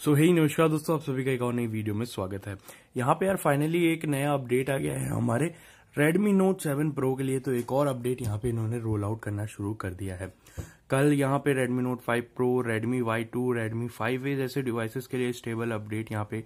हे नमस्कार दोस्तों, आप सभी का एक और नई वीडियो में स्वागत है। यहाँ पे यार फाइनली एक नया अपडेट आ गया है हमारे Redmi Note 7 Pro के लिए। तो एक और अपडेट यहाँ पे इन्होंने रोल आउट करना शुरू कर दिया है। कल यहाँ पे Redmi Note 5 Pro, Redmi Y2, Redmi 5A जैसे डिवाइसेस के लिए स्टेबल अपडेट यहाँ पे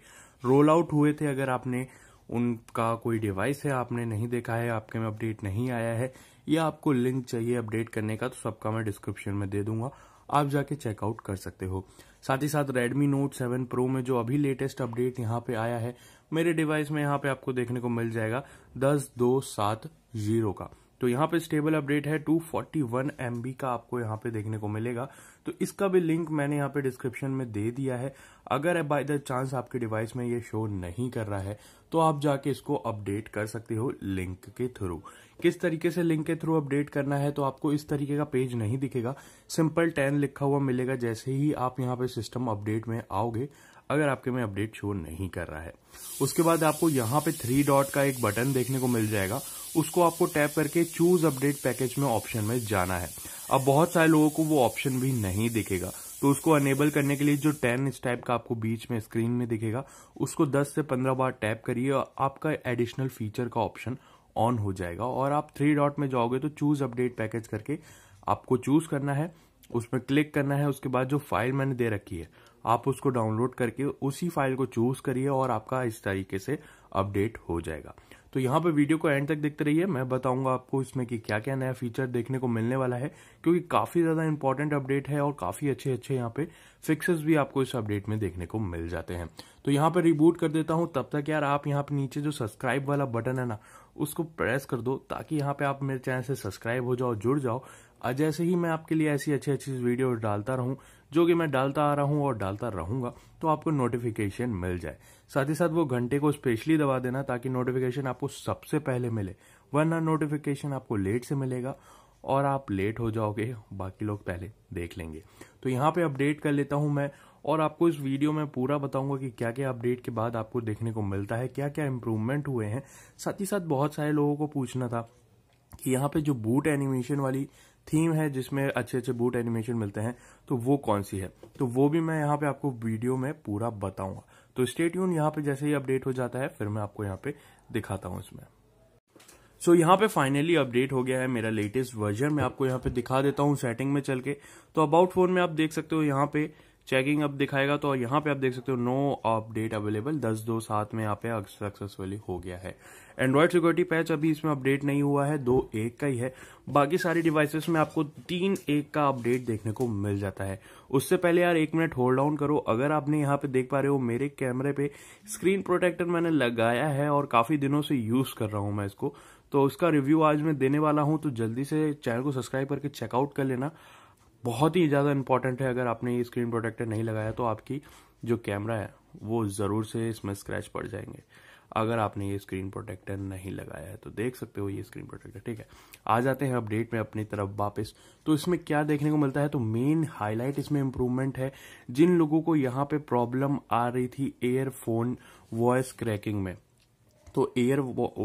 रोल आउट हुए थे। अगर आपने उनका कोई डिवाइस है, आपने नहीं देखा है, आपके में अपडेट नहीं आया है या आपको लिंक चाहिए अपडेट करने का, तो सबका मैं डिस्क्रिप्शन में दे दूंगा, आप जाके चेकआउट कर सकते हो। साथ ही साथ Redmi Note 7 Pro में जो अभी लेटेस्ट अपडेट यहाँ पे आया है, मेरे डिवाइस में यहाँ पे आपको देखने को मिल जाएगा 10.2.7.0 का। तो यहाँ पे स्टेबल अपडेट है 241 MB का आपको यहाँ पे देखने को मिलेगा। तो इसका भी लिंक मैंने यहाँ पे डिस्क्रिप्शन में दे दिया है। अगर बाय द चांस आपके डिवाइस में ये शो नहीं कर रहा है तो आप जाके इसको अपडेट कर सकते हो लिंक के थ्रू। किस तरीके से लिंक के थ्रू अपडेट करना है, तो आपको इस तरीके का पेज नहीं दिखेगा, सिंपल 10 लिखा हुआ मिलेगा जैसे ही आप यहाँ पे सिस्टम अपडेट में आओगे। अगर आपके में अपडेट शो नहीं कर रहा है, उसके बाद आपको यहाँ पे 3 डॉट का एक बटन देखने को मिल जाएगा, उसको आपको टैप करके चूज अपडेट पैकेज में ऑप्शन में जाना है। अब बहुत सारे लोगों को वो ऑप्शन भी नहीं दिखेगा, तो उसको अनेबल करने के लिए जो 10 इस टाइप का आपको बीच में स्क्रीन में दिखेगा, उसको 10 से 15 बार टैप करिए और आपका एडिशनल फीचर का ऑप्शन ऑन हो जाएगा। और आप 3 डॉट में जाओगे तो चूज अपडेट पैकेज करके आपको चूज करना है, उसमें क्लिक करना है। उसके बाद जो फाइल मैंने दे रखी है आप उसको डाउनलोड करके उसी फाइल को चूज करिए और आपका इस तरीके से अपडेट हो जाएगा। तो यहाँ पे वीडियो को एंड तक देखते रहिए, मैं बताऊंगा आपको इसमें कि क्या क्या नया फीचर देखने को मिलने वाला है, क्योंकि काफी ज्यादा इंपॉर्टेंट अपडेट है और काफी अच्छे अच्छे यहाँ पे फिक्सेस भी आपको इस अपडेट में देखने को मिल जाते हैं। तो यहाँ पे रिबूट कर देता हूँ, तब तक यार आप यहाँ पे नीचे जो सब्सक्राइब वाला बटन है ना, उसको प्रेस कर दो ताकि यहाँ पे आप मेरे चैनल से सब्सक्राइब हो जाओ, जुड़ जाओ। जैसे ही मैं आपके लिए ऐसी अच्छी अच्छी वीडियो डालता रहूं, जो कि मैं डालता आ रहा हूं और डालता रहूंगा, तो आपको नोटिफिकेशन मिल जाए। साथ ही साथ वो घंटे को स्पेशली दबा देना ताकि नोटिफिकेशन आपको सबसे पहले मिले, वरना नोटिफिकेशन आपको लेट से मिलेगा और आप लेट हो जाओगे, बाकी लोग पहले देख लेंगे। तो यहाँ पे अपडेट कर लेता हूं मैं और आपको इस वीडियो में पूरा बताऊंगा कि क्या क्या अपडेट के बाद आपको देखने को मिलता है, क्या क्या इंप्रूवमेंट हुए हैं। साथ ही साथ बहुत सारे लोगों को पूछना था कि यहाँ पे जो बूट एनिमेशन वाली थीम है, जिसमें अच्छे अच्छे बूट एनिमेशन मिलते हैं, तो वो कौन सी है, तो वो भी मैं यहाँ पे आपको वीडियो में पूरा बताऊंगा। तो स्टे ट्यून, यहाँ पे जैसे ही अपडेट हो जाता है फिर मैं आपको यहाँ पे दिखाता हूँ इसमें। सो यहाँ पे फाइनली अपडेट हो गया है मेरा लेटेस्ट वर्जन, मैं आपको यहाँ पे दिखा देता हूँ सेटिंग में चल के। तो अबाउट फोन में आप देख सकते हो यहाँ पे चेकिंग अब दिखाएगा, तो यहाँ पे आप देख सकते हो नो अपडेट अवेलेबल, 10.2.7 में यहाँ पे सक्सेसफुली हो गया है। एंड्रॉइड सिक्योरिटी पैच अभी इसमें अपडेट नहीं हुआ है, 2.1 का ही है। बाकी सारी डिवाइसेस में आपको 3.1 का अपडेट देखने को मिल जाता है। उससे पहले यार 1 मिनट होल्ड डाउन करो। अगर आपने यहाँ पे देख पा रहे हो मेरे कैमरे पे स्क्रीन प्रोटेक्टर मैंने लगाया है और काफी दिनों से यूज कर रहा हूं मैं इसको, तो उसका रिव्यू आज मैं देने वाला हूं। तो जल्दी से चैनल को सब्सक्राइब करके चेकआउट कर लेना, बहुत ही ज्यादा इंपॉर्टेंट है। अगर आपने ये स्क्रीन प्रोटेक्टर नहीं लगाया तो आपकी जो कैमरा है वो जरूर से इसमें स्क्रैच पड़ जाएंगे, अगर आपने ये स्क्रीन प्रोटेक्टर नहीं लगाया है। तो देख सकते हो ये स्क्रीन प्रोटेक्टर, ठीक है। आ जाते हैं अपडेट में अपनी तरफ वापस। तो इसमें क्या देखने को मिलता है, तो मेन हाईलाइट इसमें इंप्रूवमेंट है। जिन लोगों को यहाँ पे प्रॉब्लम आ रही थी एयरफोन वॉइस क्रैकिंग में, तो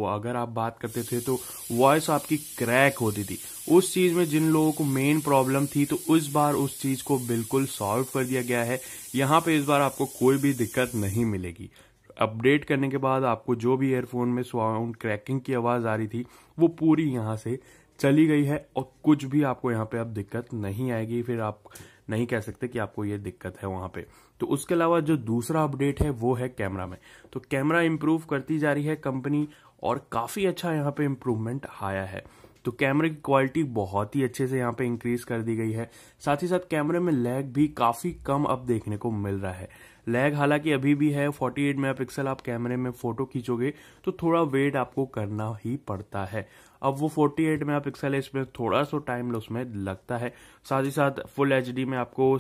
अगर आप बात करते थे तो वॉइस आपकी क्रैक होती थी, उस चीज में जिन लोगों को मेन प्रॉब्लम थी, तो इस बार उस चीज को बिल्कुल सॉल्व कर दिया गया है। यहाँ पे इस बार आपको कोई भी दिक्कत नहीं मिलेगी। अपडेट करने के बाद आपको जो भी ईयरफोन में साउंड क्रैकिंग की आवाज आ रही थी वो पूरी यहाँ से चली गई है और कुछ भी आपको यहाँ पे अब दिक्कत नहीं आएगी। फिर आप नहीं कह सकते कि आपको ये दिक्कत है वहां पे। तो उसके अलावा जो दूसरा अपडेट है वो है कैमरा में। तो कैमरा इंप्रूव करती जा रही है कंपनी और काफी अच्छा यहाँ पे इंप्रूवमेंट आया है। तो कैमरे की क्वालिटी बहुत ही अच्छे से यहाँ पे इंक्रीज कर दी गई है। साथ ही साथ कैमरे में लैग भी काफी कम अब देखने को मिल रहा है। लैग हालांकि अभी भी है, 48 मेगापिक्सल आप कैमरे में फोटो खींचोगे तो थोड़ा वेट आपको करना ही पड़ता है। अब वो 48 मेगापिक्सल है, इसमें थोड़ा सा टाइम उसमें लगता है। साथ ही साथ फुल एचडी में आपको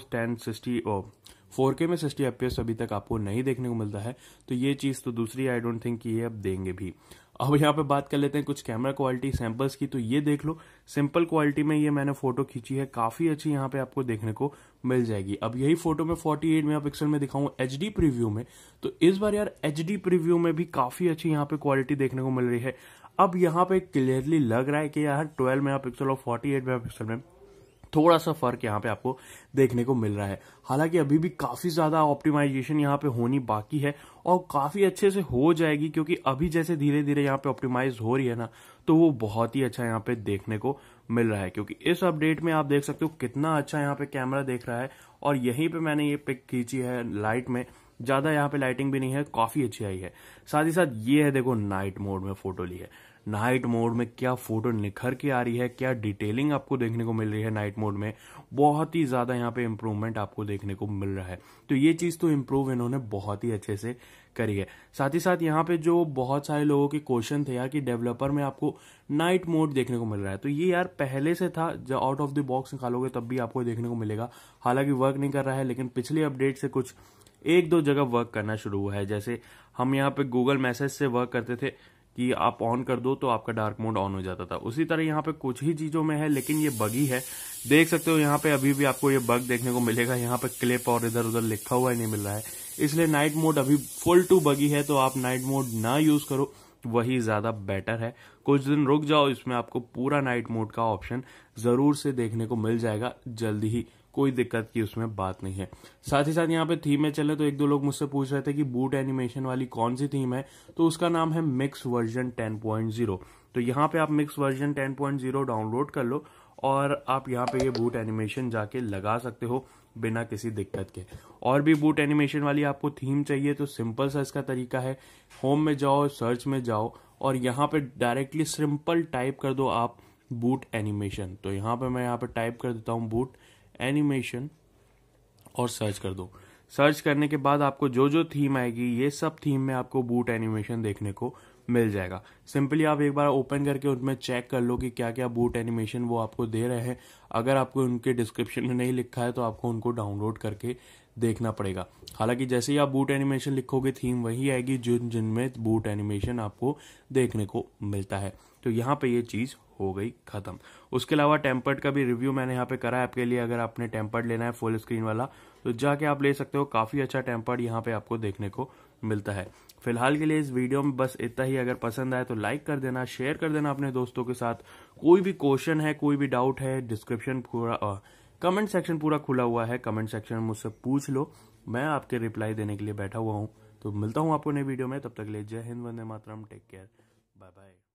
4K में 60 FPS अभी तक आपको नहीं देखने को मिलता है। तो ये चीज तो दूसरी आई डोंट थिंक कि ये अब देंगे भी। अब यहाँ पे बात कर लेते हैं कुछ कैमरा क्वालिटी सैंपल्स की। तो ये देख लो, सिंपल क्वालिटी में ये मैंने फोटो खींची है, काफी अच्छी यहाँ पे आपको देखने को मिल जाएगी। अब यही फोटो में 48 मेगापिक्सल में दिखाऊं एचडी प्रीव्यू में, तो इस बार यार एचडी प्रीव्यू में भी काफी अच्छी यहाँ पे क्वालिटी देखने को मिल रही है। अब यहाँ पे क्लियरली लग रहा है कि यार 12 मेगापिक्सल और 48 मेगापिक्सल में थोड़ा सा फर्क यहाँ पे आपको देखने को मिल रहा है। हालांकि अभी भी काफी ज्यादा ऑप्टिमाइजेशन यहाँ पे होनी बाकी है और काफी अच्छे से हो जाएगी, क्योंकि अभी जैसे धीरे धीरे यहाँ पे ऑप्टिमाइज हो रही है ना, तो वो बहुत ही अच्छा यहाँ पे देखने को मिल रहा है। क्योंकि इस अपडेट में आप देख सकते हो कितना अच्छा यहाँ पे कैमरा देख रहा है। और यहीं पे मैंने ये पिक खींची है लाइट में, ज्यादा यहाँ पे लाइटिंग भी नहीं है, काफी अच्छी आई है। साथ ही साथ ये है, देखो नाइट मोड में फोटो ली है। नाइट मोड में क्या फोटो निखर के आ रही है, क्या डिटेलिंग आपको देखने को मिल रही है नाइट मोड में। बहुत ही ज्यादा यहाँ पे इम्प्रूवमेंट आपको देखने को मिल रहा है। तो ये चीज तो इम्प्रूव इन्होंने बहुत ही अच्छे से करी है। साथ ही साथ यहाँ पे जो बहुत सारे लोगों के क्वेश्चन थे यार कि डेवलपर में आपको नाइट मोड देखने को मिल रहा है, तो ये यार पहले से था, जब आउट ऑफ द बॉक्स निकालोगे तब भी आपको देखने को मिलेगा। हालांकि वर्क नहीं कर रहा है, लेकिन पिछले अपडेट से कुछ एक दो जगह वर्क करना शुरू हुआ है। जैसे हम यहाँ पे गूगल मैसेज से वर्क करते थे कि आप ऑन कर दो तो आपका डार्क मोड ऑन हो जाता था, उसी तरह यहाँ पे कुछ ही चीजों में है, लेकिन ये बगी है। देख सकते हो यहाँ पे अभी भी आपको ये बग देखने को मिलेगा। यहाँ पे क्लिप और इधर उधर लिखा हुआ ही नहीं मिल रहा है, इसलिए नाइट मोड अभी फुल टू बगी है। तो आप नाइट मोड ना यूज करो, वही ज्यादा बेटर है। कुछ दिन रुक जाओ, इसमें आपको पूरा नाइट मोड का ऑप्शन जरूर से देखने को मिल जाएगा जल्दी ही, कोई दिक्कत की उसमें बात नहीं है। साथ ही साथ यहाँ पे थीम में चले तो एक दो लोग मुझसे पूछ रहे थे कि बूट एनिमेशन वाली कौन सी थीम है, तो उसका नाम है मिक्स वर्जन 10.0। तो यहाँ पे आप मिक्स वर्जन 10.0 डाउनलोड कर लो और आप यहाँ पे ये बूट एनिमेशन जाके लगा सकते हो बिना किसी दिक्कत के। और भी बूट एनिमेशन वाली आपको थीम चाहिए तो सिंपल सा इसका तरीका है, होम में जाओ, सर्च में जाओ और यहाँ पे डायरेक्टली सिंपल टाइप कर दो आप बूट एनिमेशन। तो यहाँ पे मैं यहाँ पे टाइप कर देता हूँ बूट एनिमेशन और सर्च कर दो। सर्च करने के बाद आपको जो जो थीम आएगी, ये सब थीम में आपको बूट एनिमेशन देखने को मिल जाएगा। सिंपली आप एक बार ओपन करके उनमें चेक कर लो कि क्या क्या बूट एनिमेशन वो आपको दे रहे हैं। अगर आपको उनके डिस्क्रिप्शन में नहीं लिखा है तो आपको उनको डाउनलोड करके देखना पड़ेगा। हालांकि जैसे ही आप बूट एनिमेशन लिखोगे, थीम वही आएगी जिनमें बूट एनिमेशन आपको देखने को मिलता है। तो यहाँ पे ये चीज हो गई खत्म। उसके अलावा टेम्पर्ड का भी रिव्यू मैंने यहाँ पे करा है आपके लिए। अगर आपने टेम्पर्ड लेना है फुल स्क्रीन वाला तो जाके आप ले सकते हो, काफी अच्छा टेम्पर्ड यहाँ पे आपको देखने को मिलता है। फिलहाल के लिए इस वीडियो में बस इतना ही। अगर पसंद आए तो लाइक कर देना, शेयर कर देना अपने दोस्तों के साथ। कोई भी क्वेश्चन है, कोई भी डाउट है, डिस्क्रिप्शन पूरा कमेंट सेक्शन पूरा खुला हुआ है, कमेंट सेक्शन में मुझसे पूछ लो, मैं आपके रिप्लाई देने के लिए बैठा हुआ हूँ। तो मिलता हूँ आपको नई वीडियो में, तब तक के लिए जय Hind, Vande Mataram, take care, bye bye.